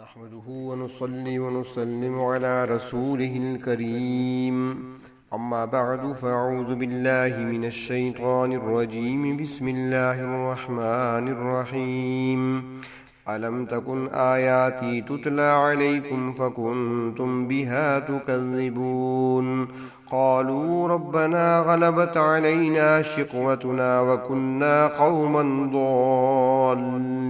نحمده ونصلي ونسلم على رسوله الكريم أما بعد فأعوذ بالله من الشيطان الرجيم بسم الله الرحمن الرحيم ألم تكن آياتي تتلى عليكم فكنتم بها تكذبون قالوا ربنا غلبت علينا شقوتنا وكنا قوما ضالين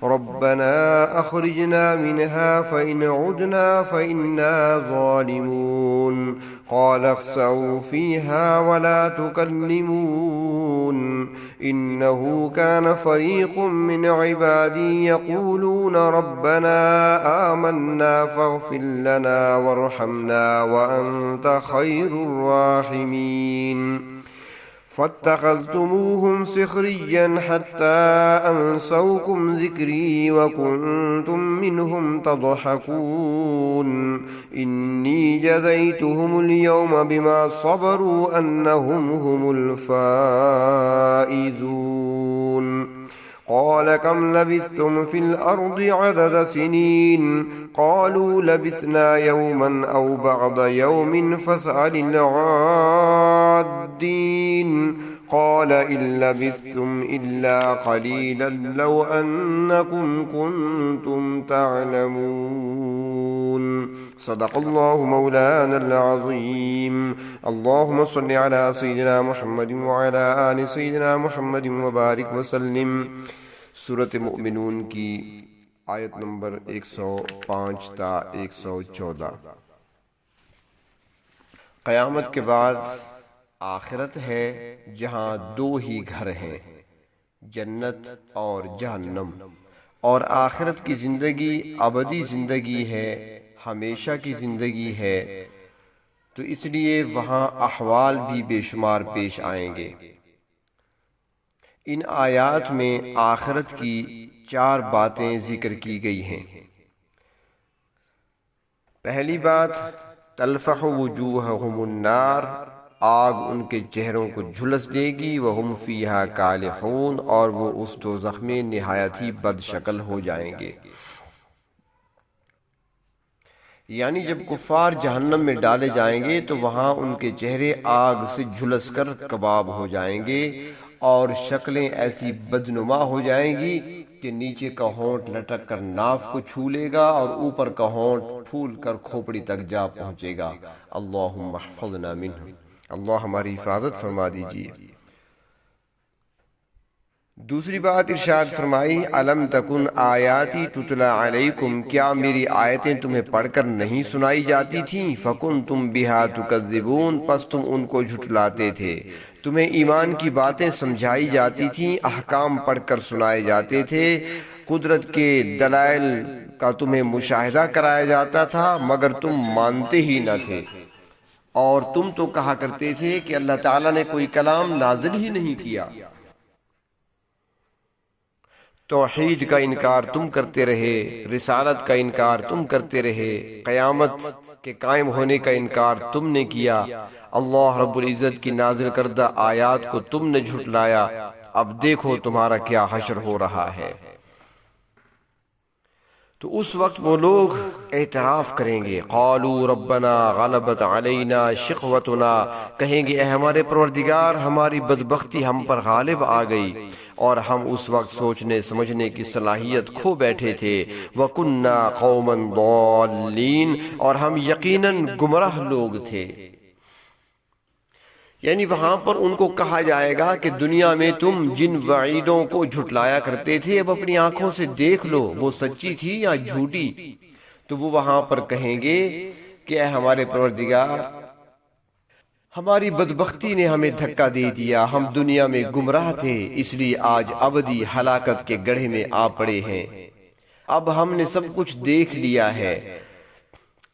ربنا أخرجنا منها فإن عدنا فإنا ظالمون قال اخسئوا فيها ولا تكلمون إنه كان فريق من عبادي يقولون ربنا آمنا فاغفر لنا وارحمنا وأنت خير الراحمين فاتخذتموهم سخريا حتى أنسوكم ذكري وكنتم منهم تضحكون إني جزيتهم اليوم بما صبروا أنهم هم الفائزون قال كم لبثتم في الأرض عدد سنين قالوا لبثنا يوما أو بعض يوم فاسأل العادين قال إن لبثتم إلا قليلا لو أنكم كنتم تعلمون صدق الله مولانا العظيم اللهم صل على سيدنا محمد وعلى آل سيدنا محمد وبارك وسلم سورة مؤمنون کی آیت نمبر 105 تا 114۔ قیامت کے بعد آخرت ہے جہاں دو ہی گھر ہیں، جنت اور جہنم، اور آخرت کی زندگی ابدی زندگی ہے، ہمیشہ کی زندگی ہے، تو اس لیے وہاں احوال بھی بے شمار پیش آئیں گے۔ ان آیات میں آخرت کی 4 باتیں ذکر کی گئی ہیں۔ پہلی بات، تلفح وجوہہم النار، آگ ان کے چہروں کو جھلس دے گی، وہم فیہا کالحون، اور وہ اس دوزخ میں نہایت ہی بد شکل ہو جائیں گے۔ یعنی جب کفار جہنم میں ڈالے جائیں گے تو وہاں ان کے چہرے آگ سے جھلس کر کباب ہو جائیں گے، اور شکلیں ایسی بدنما ہو جائیں گی کہ نیچے کا ہونٹ لٹک کر ناف کو چھو لے گا اور اوپر کا ہونٹ پھول کر کھوپڑی تک جا پہنچے گا۔ اللہم احفظنا منہ، اللہ ہماری حفاظت فرما دیجیے۔ دوسری بات ارشاد فرمائی، الم تکن آیاتی تتلا علیکم، کیا میری آیتیں تمہیں پڑھ کر نہیں سنائی جاتی تھیں؟ فکنتم بہا تکذبون، پس تم ان کو جھٹلاتے تھے۔ تمہیں ایمان کی باتیں سمجھائی جاتی تھیں، احکام پڑھ کر سنائے جاتے تھے، قدرت کے دلائل کا تمہیں مشاہدہ کرایا جاتا تھا، مگر تم مانتے ہی نہ تھے، اور تم تو کہا کرتے تھے کہ اللہ تعالیٰ نے کوئی کلام نازل ہی نہیں کیا۔ توحید کا انکار تم کرتے رہے، رسالت کا انکار تم کرتے رہے، قیامت کے قائم ہونے کا انکار تم نے کیا، اللہ رب العزت کی نازل کردہ آیات کو تم نے جھٹلایا، اب دیکھو تمہارا کیا حشر ہو رہا ہے۔ تو اس وقت وہ لوگ اعتراف کریں گے، قالوا ربنا غلبت علینا شقوتنا، کہیں گے اے ہمارے پروردگار، ہماری بدبختی ہم پر غالب آ گئی، اور ہم اس وقت سوچنے سمجھنے کی صلاحیت کھو بیٹھے تھے، وَكُنَّا قَوْمًا ضَالِّينَ، اور ہم یقیناً گمراہ لوگ تھے۔ یعنی وہاں پر ان کو کہا جائے گا کہ دنیا میں تم جن وعیدوں کو جھٹلایا کرتے تھے اب اپنی آنکھوں سے دیکھ لو، وہ سچی تھی یا جھوٹی۔ تو وہ وہاں پر کہیں گے کہ اے ہمارے پروردگار، ہماری بدبختی نے ہمیں دھکا دے دیا، ہم دنیا میں گمراہ تھے، اس لیے آج ابدی ہلاکت کے گڑھے میں آ پڑے ہیں۔ اب ہم نے سب کچھ دیکھ لیا ہے،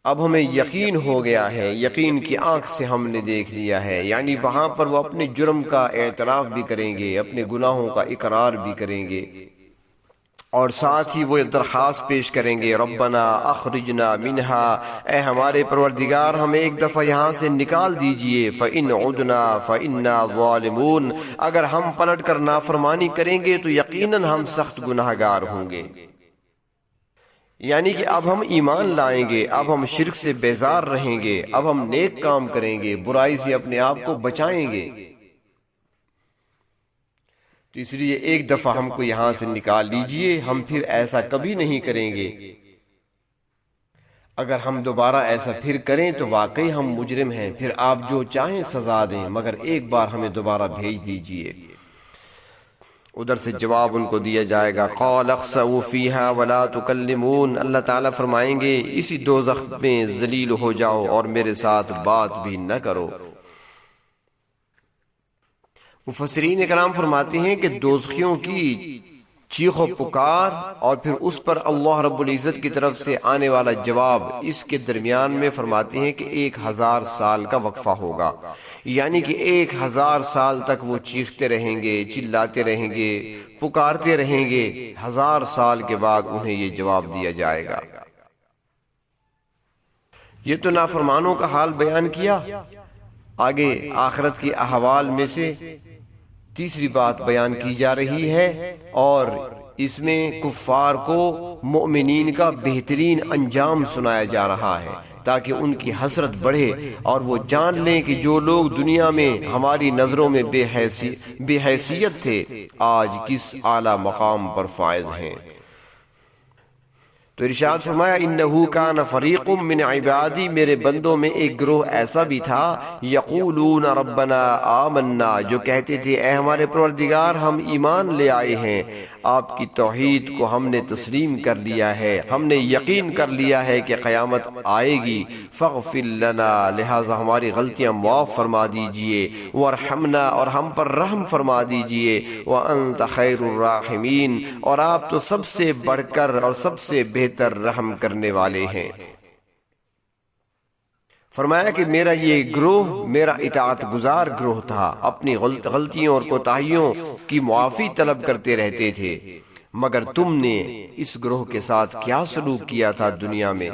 اب ہمیں یقین ہو گیا ہے، یقین کی آنکھ سے ہم نے دیکھ لیا ہے۔ یعنی وہاں پر وہ اپنے جرم کا اعتراف بھی کریں گے، اپنے گناہوں کا اقرار بھی کریں گے، اور ساتھ ہی وہ درخواست پیش کریں گے، ربنا اخرجنا منہا، اے ہمارے پروردگار ہمیں ایک دفعہ یہاں سے نکال دیجئے، فإن عدنا فإنا ظالمون، اگر ہم پلٹ کر نافرمانی کریں گے تو یقیناً ہم سخت گناہگار ہوں گے۔ یعنی کہ اب ہم ایمان لائیں گے، اب ہم شرک سے بیزار رہیں گے، اب ہم نیک کام کریں گے، برائی سے اپنے آپ کو بچائیں گے۔ تو اس لیے ایک دفعہ ہم کو یہاں سے نکال لیجئے، ہم پھر ایسا کبھی نہیں کریں گے۔ اگر ہم دوبارہ ایسا پھر کریں تو واقعی ہم مجرم ہیں، پھر آپ جو چاہیں سزا دیں، مگر ایک بار ہمیں دوبارہ بھیج دیجئے۔ ادھر سے جواب ان کو دیا جائے گا، قال اخسئوا فیہا ولا تکلمون، اللہ تعالیٰ فرمائیں گے اسی دوزخ میں ذلیل ہو جاؤ اور میرے ساتھ بات بھی نہ کرو۔ مفسرین اکرام فرماتے ہیں کہ دوزخیوں کی چیخ و پکار اور پھر اس پر اللہ رب العزت کی طرف سے آنے والا جواب، اس کے درمیان میں فرماتے ہیں کہ 1000 سال کا وقفہ ہوگا، یعنی کہ 1000 سال تک وہ چیختے رہیں گے، چلاتے رہیں گے، پکارتے رہیں گے، 1000 سال کے بعد انہیں یہ جواب دیا جائے گا۔ یہ تو نافرمانوں کا حال بیان کیا، آگے آخرت کی احوال میں سے تیسری بات بیان کی جا رہی ہے، اور اس میں کفار کو مؤمنین کا بہترین انجام سنایا جا رہا ہے، تاکہ ان کی حسرت بڑھے اور وہ جان لیں کہ جو لوگ دنیا میں ہماری نظروں میں بے حیثیت تھے، آج کس اعلیٰ مقام پر فائز ہیں۔ تو ارشاد فرمایا، انہو کان فریق من عبادی، میرے بندوں میں ایک گروہ ایسا بھی تھا، یقولون ربنا آمنا، جو کہتے تھے اے ہمارے پروردگار ہم ایمان لے آئے ہیں، آپ کی توحید کو ہم نے تسلیم کر لیا ہے، ہم نے یقین کر لیا ہے کہ قیامت آئے گی، فاغفر لنا، لہذا ہماری غلطیاں معاف فرما دیجئے، وارحمنا، اور ہم پر رحم فرما دیجئے، وانت خیر الراحمین، اور آپ تو سب سے بڑھ کر اور سب سے بہتر رحم کرنے والے ہیں۔ فرمایا کہ میرا یہ گروہ میرا اطاعت گزار گروہ تھا، اپنی غلطیوں اور کوتاہیوں کی معافی طلب کرتے رہتے تھے، مگر تم نے اس گروہ کے ساتھ کیا سلوک کیا تھا دنیا میں۔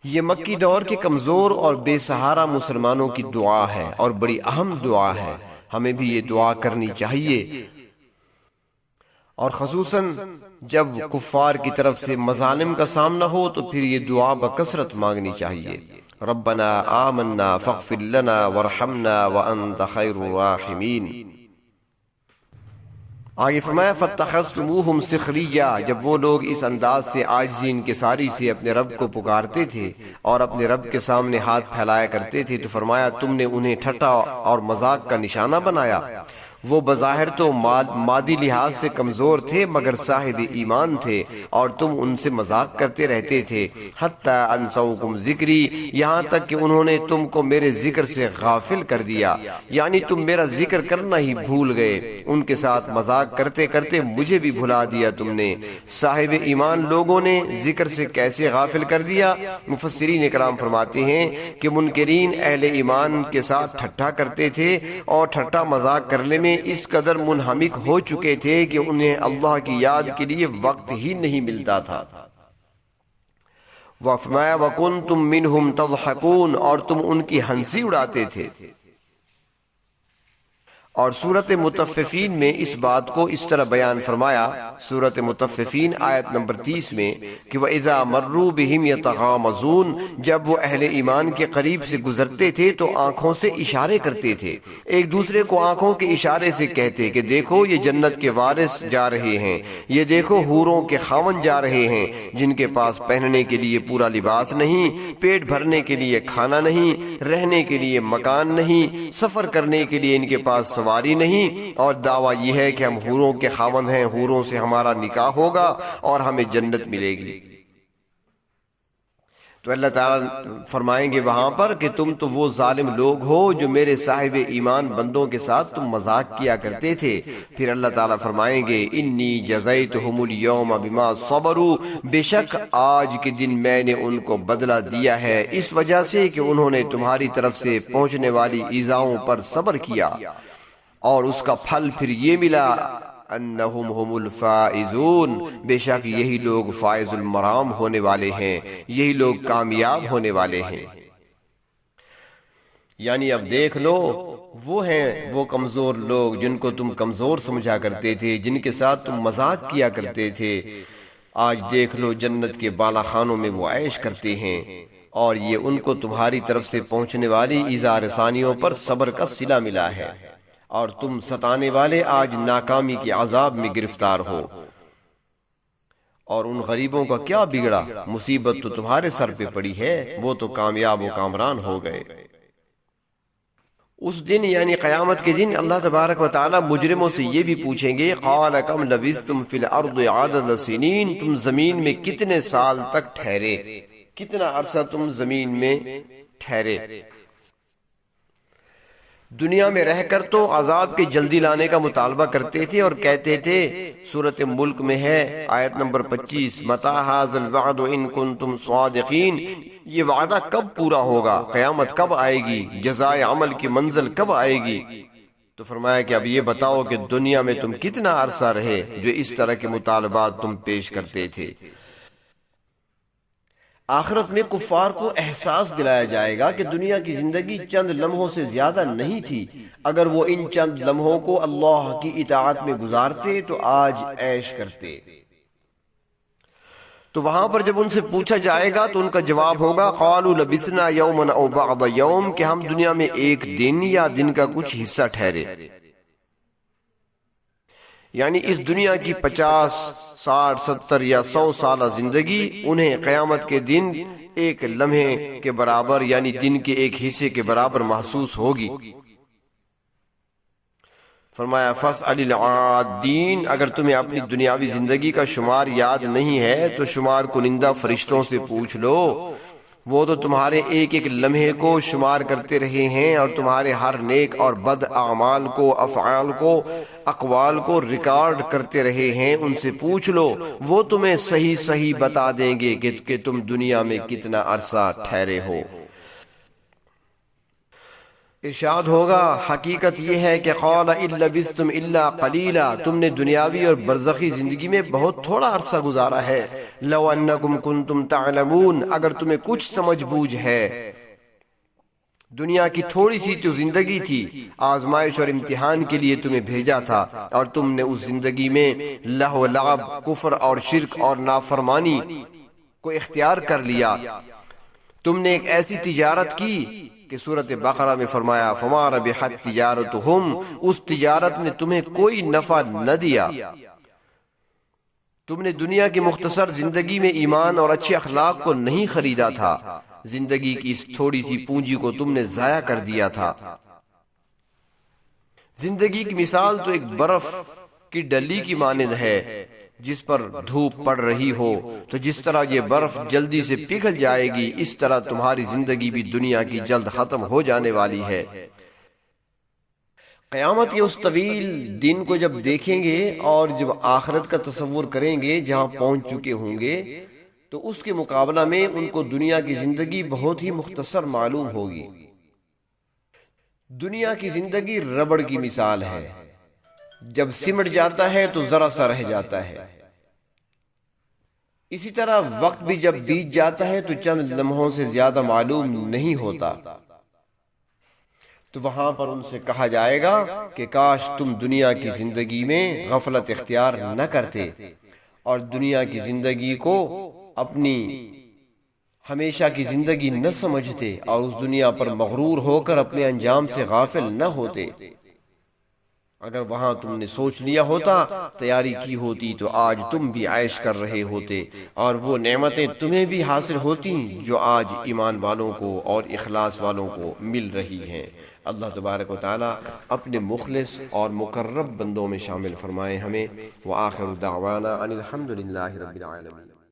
یہ مکی دور کے کمزور اور بے سہارا مسلمانوں کی دعا ہے، اور بڑی اہم دعا ہے، ہمیں بھی یہ دعا کرنی چاہیے، اور خصوصاً جب کفار کی طرف سے مظالم کا سامنا ہو تو پھر یہ دعا بکثرت مانگنی چاہیے، ربنا آمنا فاغفر لنا وارحمنا وانت خیر الراحمین۔ آگے فرمایا، فاتخذتموہم سخریا، جب وہ لوگ اس انداز سے عاجزی انکساری سے اپنے رب کو پکارتے تھے اور اپنے رب کے سامنے ہاتھ پھیلایا کرتے تھے، تو فرمایا تم نے انہیں ٹھٹا اور مذاق کا نشانہ بنایا۔ وہ بظاہر تو مادی لحاظ سے کمزور تھے، مگر صاحب ایمان تھے، اور تم ان سے مذاق کرتے رہتے تھے، حتی انسوکم ذکری، یہاں تک کہ انہوں نے تم کو میرے ذکر سے غافل کر دیا، یعنی تم میرا ذکر کرنا ہی بھول گئے، ان کے ساتھ مذاق کرتے کرتے مجھے بھی بھلا دیا تم نے۔ صاحب ایمان لوگوں نے ذکر سے کیسے غافل کر دیا؟ مفسرین اکرام فرماتے ہیں کہ منکرین اہل ایمان کے ساتھ ٹھٹھا کرتے تھے، اور ٹھٹھا مذاق کرنے میں اس قدر منہمک ہو چکے تھے کہ انہیں اللہ کی یاد کے لیے وقت ہی نہیں ملتا تھا۔ وَفْمَا وَكُنْتُمْ مِنْهُمْ تَضْحَكُونَ، اور تم ان کی ہنسی اڑاتے تھے۔ اور سورت مطففین میں اس بات کو اس طرح بیان فرمایا، سورت مطففین آیت نمبر 30 میں، کہ وَإِذَا مَرُّوا بِهِمْ يَتَغَامَزُونَ، جب وہ اہل ایمان کے قریب سے گزرتے تھے تو آنکھوں سے اشارے کرتے تھے، ایک دوسرے کو آنکھوں کے اشارے سے کہتے کہ دیکھو یہ جنت کے وارث جا رہے ہیں، یہ دیکھو حوروں کے خاوند جا رہے ہیں، جن کے پاس پہننے کے لیے پورا لباس نہیں، پیٹ بھرنے کے لیے کھانا نہیں، رہنے کے لیے مکان نہیں، سفر کرنے کے لیے ان کے پاس سواری نہیں، اور دعویٰ یہ ہے کہ ہم حوروں کے خاوند ہیں، حوروں سے ہمارا نکاح ہوگا اور ہمیں جنت ملے گی۔ تو اللہ تعالیٰ فرمائیں گے وہاں پر کہ تم تو وہ ظالم لوگ ہو جو میرے صاحب ایمان بندوں کے ساتھ تم مذاق کیا کرتے تھے۔ پھر اللہ تعالیٰ فرمائیں گے انی جزیتہم اليوم بما صبروا، بے شک آج کے دن میں نے ان کو بدلہ دیا ہے اس وجہ سے کہ انہوں نے تمہاری طرف سے پہنچنے والی ایذاؤں پر صبر کیا، اور اس کا پھل پھر یہ ملا انہم ہم الفائزون، بے شک یہی لوگ فائز المرام ہونے والے ہیں، یہی لوگ کامیاب ہونے والے ہیں۔ یعنی اب دیکھ لو، وہ ہیں وہ کمزور لوگ جن کو تم کمزور سمجھا کرتے تھے، جن کے ساتھ تم مذاق کیا کرتے تھے، آج دیکھ لو جنت کے بالا خانوں میں وہ عیش کرتے ہیں، اور یہ ان کو تمہاری طرف سے پہنچنے والی ایذا رسانیوں پر صبر کا صلہ ملا ہے، اور تم ستانے والے آج ناکامی کے عذاب میں گرفتار ہو۔ اور ان غریبوں کا کیا بگڑا، مصیبت تو تمہارے سر پہ پڑی ہے، وہ تو کامیاب و کامران ہو گئے۔ اس دن یعنی قیامت کے دن اللہ تبارک و تعالی مجرموں سے یہ بھی پوچھیں گے، قال کم لبثتم فی الارض عدد سنین، تم زمین میں کتنے سال تک ٹھہرے، کتنا عرصہ تم زمین میں ٹھہرے۔ دنیا میں رہ کر تو عذاب کے جلدی لانے کا مطالبہ کرتے تھے اور کہتے تھے، سورۃ ملک میں ہے آیت نمبر 25، متی ھذا الوعد ان کنتم صادقین، یہ وعدہ کب پورا ہوگا، قیامت کب آئے گی، جزائے عمل کی منزل کب آئے گی؟ تو فرمایا کہ اب یہ بتاؤ کہ دنیا میں تم کتنا عرصہ رہے جو اس طرح کے مطالبات تم پیش کرتے تھے۔ آخرت میں کفار کو احساس دلایا جائے گا کہ دنیا کی زندگی چند لمحوں سے زیادہ نہیں تھی، اگر وہ ان چند لمحوں کو اللہ کی اطاعت میں گزارتے تو آج عیش کرتے۔ تو وہاں پر جب ان سے پوچھا جائے گا تو ان کا جواب ہوگا، قالوا لبثنا یوما او بعض یوم، کہ ہم دنیا میں ایک دن یا دن کا کچھ حصہ ٹھہرے۔ یعنی اس دنیا کی 50، 60، 70 یا 100 سالہ زندگی انہیں قیامت کے دن ایک لمحے کے برابر یعنی دن کے ایک حصے کے برابر محسوس ہوگی۔ فرمایا فاسأل العادین، اگر تمہیں اپنی دنیاوی زندگی کا شمار یاد نہیں ہے تو شمار کنندہ فرشتوں سے پوچھ لو، وہ تو تمہارے ایک ایک لمحے کو شمار کرتے رہے ہیں اور تمہارے ہر نیک اور بد اعمال کو، افعال کو، اقوال کو ریکارڈ کرتے رہے ہیں، ان سے پوچھ لو، وہ تمہیں صحیح صحیح بتا دیں گے کہ تم دنیا میں کتنا عرصہ ٹھہرے ہو۔ ارشاد ہوگا، حقیقت یہ ہے کہ قال ان لبثتم الا قلیلا، تم نے دنیاوی اور برزخی زندگی میں بہت تھوڑا عرصہ گزارا ہے۔ لو انکم کنتم تعلمون، اگر تمہیں کچھ سمجھ بوجھ ہے، دنیا کی تھوڑی سی تو زندگی تھی، آزمائش اور امتحان کے لیے تمہیں بھیجا تھا، اور تم نے اس زندگی میں لہو لعب، کفر اور شرک اور نافرمانی کو اختیار کر لیا۔ تم نے ایک ایسی تجارت کی کہ سورۃ بقرہ میں فرمایا فما ربحت تجارتہم، اس تجارت نے تمہیں کوئی نفع نہ دیا۔ تم نے دنیا کی مختصر زندگی میں ایمان اور اچھے اخلاق کو نہیں خریدا تھا، زندگی کی اس تھوڑی سی پونجی کو تم نے ضائع کر دیا تھا۔ زندگی کی مثال تو ایک برف کی ڈلی کی مانند ہے، جس پر دھوپ پڑ رہی ہو، تو جس طرح یہ برف جلدی سے پگھل جائے گی، اس طرح تمہاری زندگی بھی دنیا کی جلد ختم ہو جانے والی ہے۔ قیامت کے اس طویل دن کو جب دیکھیں گے اور جب آخرت کا تصور کریں گے جہاں پہنچ چکے ہوں گے، تو اس کے مقابلہ میں ان کو دنیا کی زندگی بہت ہی مختصر معلوم ہوگی۔ دنیا کی زندگی ربڑ کی مثال ہے، جب سمٹ جاتا ہے تو ذرا سا رہ جاتا ہے۔ اسی طرح وقت بھی جب بیت جاتا ہے تو چند لمحوں سے زیادہ معلوم نہیں ہوتا۔ تو وہاں پر ان سے کہا جائے گا کہ کاش تم دنیا کی زندگی میں غفلت اختیار نہ کرتے اور دنیا کی زندگی کو اپنی ہمیشہ کی زندگی نہ سمجھتے اور اس دنیا پر مغرور ہو کر اپنے انجام سے غافل نہ ہوتے۔ اگر وہاں تم نے سوچ لیا ہوتا، تیاری کی ہوتی، تو آج تم بھی عیش کر رہے ہوتے اور وہ نعمتیں تمہیں بھی حاصل ہوتی جو آج ایمان والوں کو اور اخلاص والوں کو مل رہی ہیں۔ اللہ تبارک و تعالی اپنے مخلص اور مقرب بندوں میں شامل فرمائے ہمیں۔ وآخر دعوانا ان الحمد للہ رب العالمین۔